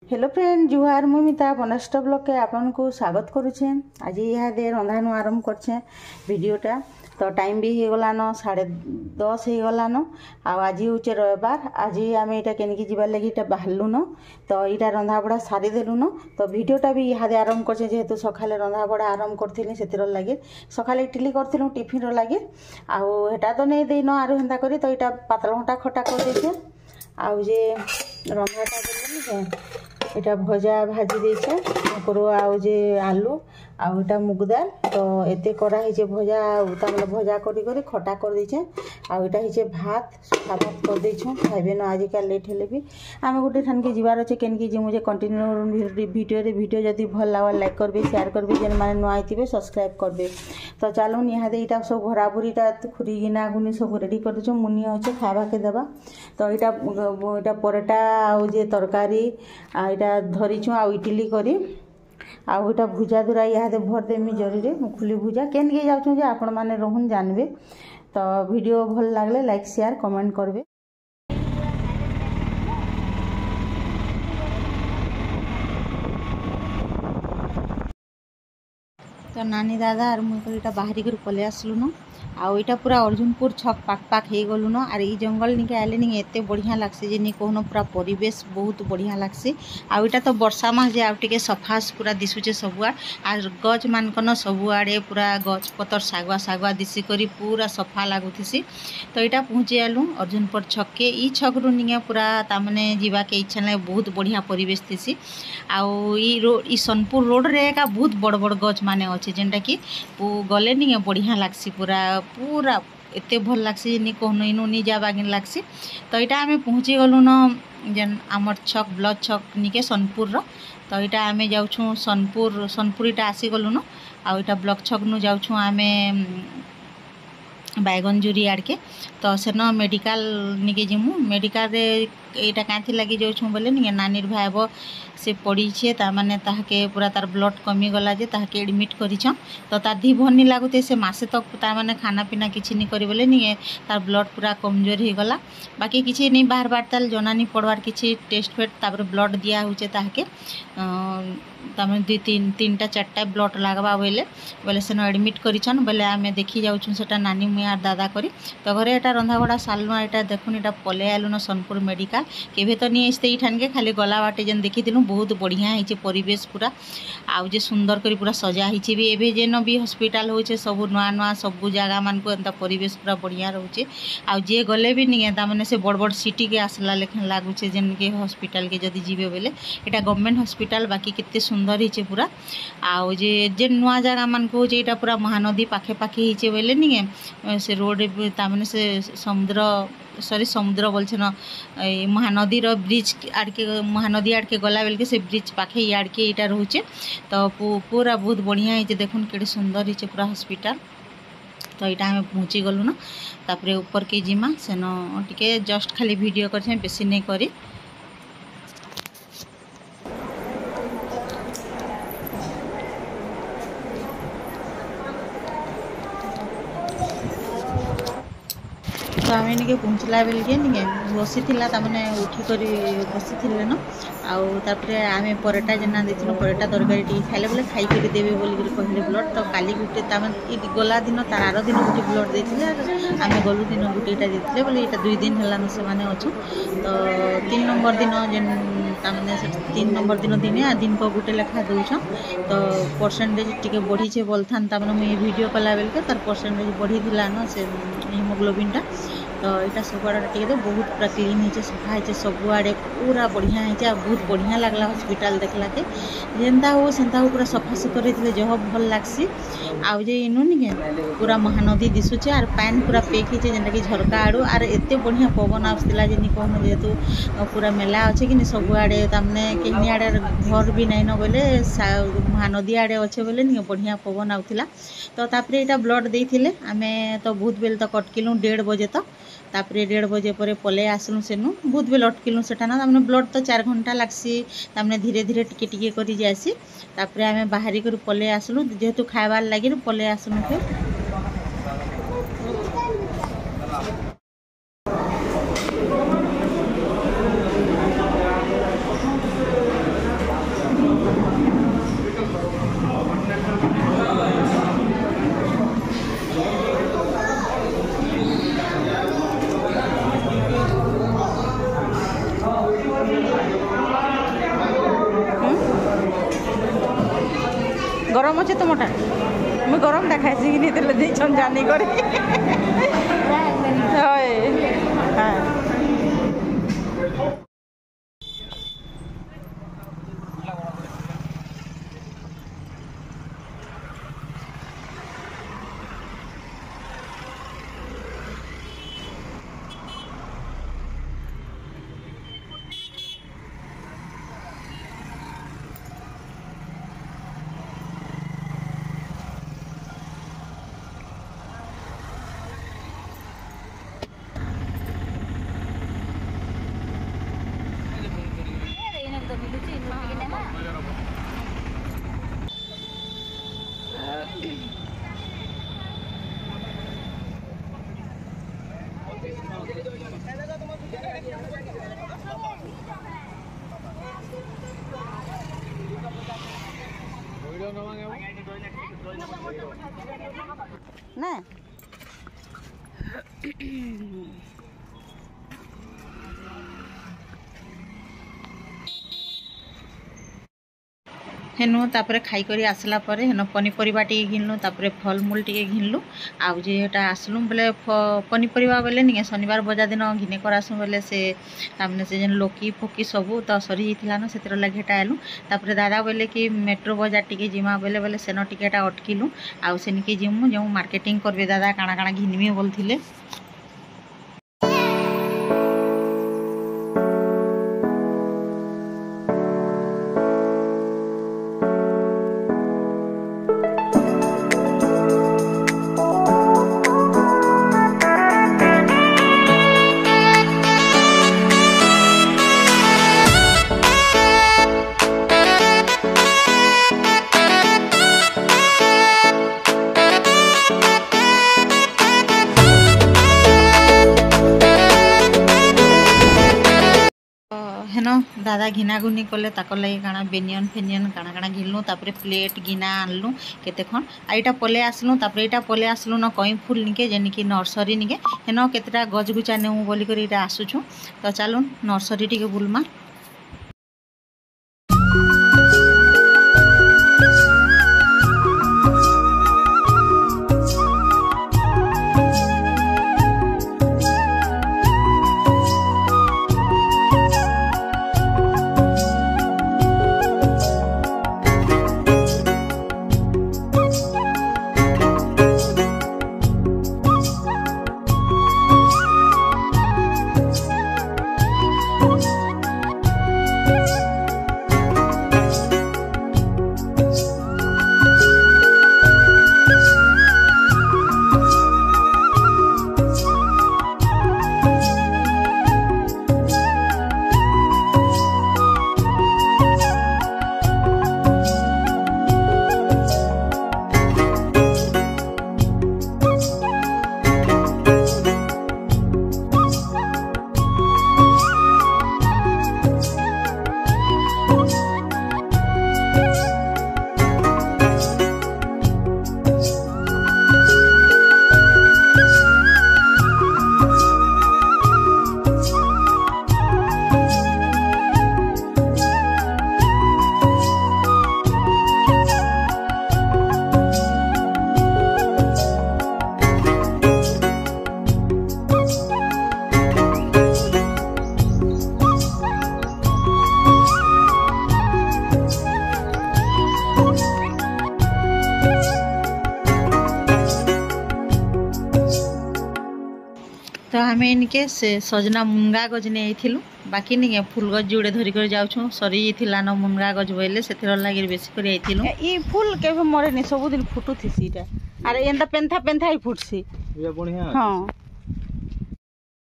Hello friend जुहार मुमिता बनस्ट blog के आपन को स्वागत करुचे। आज यहाँ दे रंधानु आरंभ करछे वीडियोटा। तो टाइम भी हो गलान 10:30 हो गलान। आज हूँ रविवार। आज आम यहाँ के जीवार लगे बाहरलु न। तो यहाँ रंधा बड़ा सारी देलु न। तो वीडियोटा भी यहाँ आरंभ करछे जेहेतु सकाଳେ रंधा बड़ा आरंभ करथिली सेतिर लगे सकाଳେ इडली करथिलु टिफिन लगे आटा तो नहीं देन आरु हेन्ता करी। तो यहाँ पातल घंटा खटा कर देछे आउ जे रंधाटा देलु इटा भजा भाजी देछे ऊपर आउ जे आलू आउ इटा मुग दाल। तो एते करा हिचे भजा तामले भजा करी करी खटा कर देछे आउ इटा हिचे भात सुखा भात कर देछु खाइबे न। आज का लेट हेले भी आमे गुटे ठान के जीवार अछि केन के जे मुझे कंटिन्यू वीडियो जदी भल लावा लाइक करबे शेयर करबे जेन माने न आइतिबे सब्सक्राइब करबे। तो चलो निहा दे इटा सब भरा भरीटा खुरी गिना गुनी सब रेडी कर देछु मुनी अछि खाबा के देबा। तो इटा परोटा आउ जे तरकारी आ इटा धरिछु आ इडली करी आउ इटा भुजा दुरा यहाँ भर देमी जरूरी खुली भुजा केन के जाउछु जे आपण माने रहन जानबे। तो वीडियो भल लागले लाइक शेयर कमेंट करबे। तो नानी दादा और मुझे बाहरी कर पले आसलु न आउ इटा पूरा अर्जुनपुर छक पाक पाक हो गलु न। आर ई जंगल निके आले नि एते बढ़िया लागसे जे नि कहनो पूरा परिवेश बहुत बढ़िया लागसे। आउ इटा तो वर्षा मास जे आउ टिके सफा पूरा दिसुचे सबुआ आर गज मानकन सबुआड़े पूरा गज पतर सागुआ सागुआ दिसी करी पूरा सफा लागुथिसी। तो इटा पहुँची आलु अर्जुनपुर छक के ई छक रु निके पूरा तामने जीवा के इच्छा ना बहुत बढ़िया परिवेश थिसी। आउ ई सोनपुर रोड रे का बहुत बड़ बड़ गज माने अच्छे जेनटा कि गले निके बढ़िया लागसी पूरा पूरा एते भल लागसी नि कहनो इनु नि जा बागिन लागसी। तो इटा आमे पहुँची गलु न जेन आमर छक ब्लॉक छक निके सोनपुर रो। तो इटा आमे जाउछु सोनपुर इटा आसी गलु न आ इटा ब्लॉक छक नु जाउछु आमे बैगनजुरी आड़ के। तो सेन मेडिकल निके जिमु मेडिकल रे एटा कांथि लगी जाउछु बोले नि नानीर भाईबो से पड़ी छे ता माने ताके पूरा तार ब्लड कमी गला जे ताके एडमिट करिछन। तो तार धी भनी लागुते से मासे तक ता माने खाना पीना किछि नि करी बोले नि तार ब्लड पूरा कमजोर ही गला। बाकी किछि नि बाहर बारताल जना नि पड़वार किछि टेस्ट फेट तापर ब्लड दिया होचे ताके तामे 2-3टा 4टा ब्लड लागबा बोले सेन एडमिट करिछन बोले आमे देखि जाउछु सेटा नानी मुयार दादा करी। तो घरे एटा रंधा बड़ा सालना एटा देखुन एटा पले आलु न सोनपुर मेडिकल केबे तो नि आइते इठान के खाली गला बाटे जन देखिथिलु बहुत बढ़िया हिचे परिवेश पूरा आउ जे सुंदर करी पूरा सजा हिचे भी एबे जेन भी हॉस्पिटल होचे सब नुआ नुआ सब जगह मान को एंता परिवेश पूरा बढ़िया रहउचे। आउ जे गले भी नि ता माने से बड़ बड़ सिटी के आसला लेखन लागुचे जेन के हॉस्पिटल के जदी जीवे बोले एटा गवर्नमेंट हॉस्पिटल बाकी कितने सुंदर हिचे पूरा। आउ जे नुआ जगह मान को होचे एटा पूरा महानदी पाखे पाखे हिचे बोले नि से रोड ता माने से समुद्र बोलछे न महानदी रो ब्रिज आड़के महानदी आड़के गला बेल के से ब्रिज पाखे याड़के इटा रहउचे। तो पूरा बहुत बढ़िया हिचे देखुन केडे सुंदर हिचे पूरा हॉस्पिटल। तो इटा हमें पहुँची गलु न तापरे ऊपर के जिमा सेन टिके जस्ट खाली वीडियो करछे बेसी नहीं करी। तो आम निके पहुँचला बेल के निके बसी थिला तामने उठी करी बसी थिले न आउ तापरे आमे परोटा जना देथिनो परोटा तरकारी टी खाइले बोले खाई करी देबे बोली करी कहले ब्लड। तो काली गुटे तामने ई गला दिन तार आरो दिन गुटे ब्लड देथिले आमे गलु दिन गुटेटा देथिले बोले एटा 2 दिन हला न से माने अछु। तो 3 नंबर दिन जेन तामने 3 नंबर दिन दिने आ दिन को गुटे लेखा दउछ। तो परसेंटेज टिके बढ़ी छे बोलथान तामने मैं वीडियो कला बेल के तार परसेंटेज बढ़ी दिला न से हीमोग्लोबिन टा। तो यहाँ सबुआड़े टिके तो बहुत पूरा क्लीन होचे सफा होचे सबुआड़े पूरा बढ़िया होचे बहुत बढ़िया लगला हॉस्पिटल देखला के जेनता हो सेंता हो पूरा सफा सुतरे थे जह भल लागसी। आउ जे इनु नि पूरा महानदी दिशुचे आर पान पूरा पेक होचे जेनटा कि झरका आड़ू आर एते बढ़िया पवन आसला जे नि कहनो जेतु पूरा मेला अच्छे कि सबुआड़े तामने केहनी आड़े घर भी नहीं न बोले महानदी आड़े अच्छे बोले नि बढ़िया पवन आउथिला। तो तापरे एटा ब्लड देइथिले आमे तो बहुत बेल तक अटकिलु 1:30 बजे तक तापरे 1:30 बजे पर पले आसलु सेनु बहुत बेल अटकिलु सेटा ना तामने ब्लड तो 4 घंटा लागसी तामने धीरे धीरे टिके टिके करी जासी। तापरे आमे बाहरी कर पले आसलु जेहेतु खाइबार लागि पले आसलु के। गरम अच्छे तुमटा मुझे गरम देखाई कि नहीं जानी कर ना हेनु तापर खाईकरी आसला पर हेन पनीपरिया टी घिनलु तापर फलमूल टी घिनलु आउ जेटा आसलु बोले पनीपरिया बोले नहीं शनिवार बजा दिन घिने कर आसू बोले से तामने से जेन लोकी फोकी सबू तो सरी जाइला न से लगे हेटा आलु तापर दादा बोले कि मेट्रो बजार टी जिमा बोले बोले सेन टिकेटा अटकिलु आउ सेनिके जिमु जो मार्केटिंग करबे दादा काଣା काଣା घिनमी बोलथिले। हेन दादा घिना घुनी कले ताकर लगे काଣା बेनियन फेनियन काଣା काଣା घिनलु तापर प्लेट गिना आनलु केते खन आइटा पले आसलु तापर एटा पले आसलु न कई फूल निके जेनिकी नर्सरी निके हेन केतेटा गज गुचा नेउ बोली कर इटा आसुछु तो चलुन नर्सरी टिके बुलमा। तो आम इनके से सजना मुनगा गज नहीं आइलु बाकी नहीं फूल गज जोड़े धरिक जाऊँ सरी जाइला न मुनगा गज बोले से लगे बेसी कर ये फूल के मरे नहीं सबुदिन फुटुथी अरे एंता पेंथा पेंथा ही फुटसी हाँ।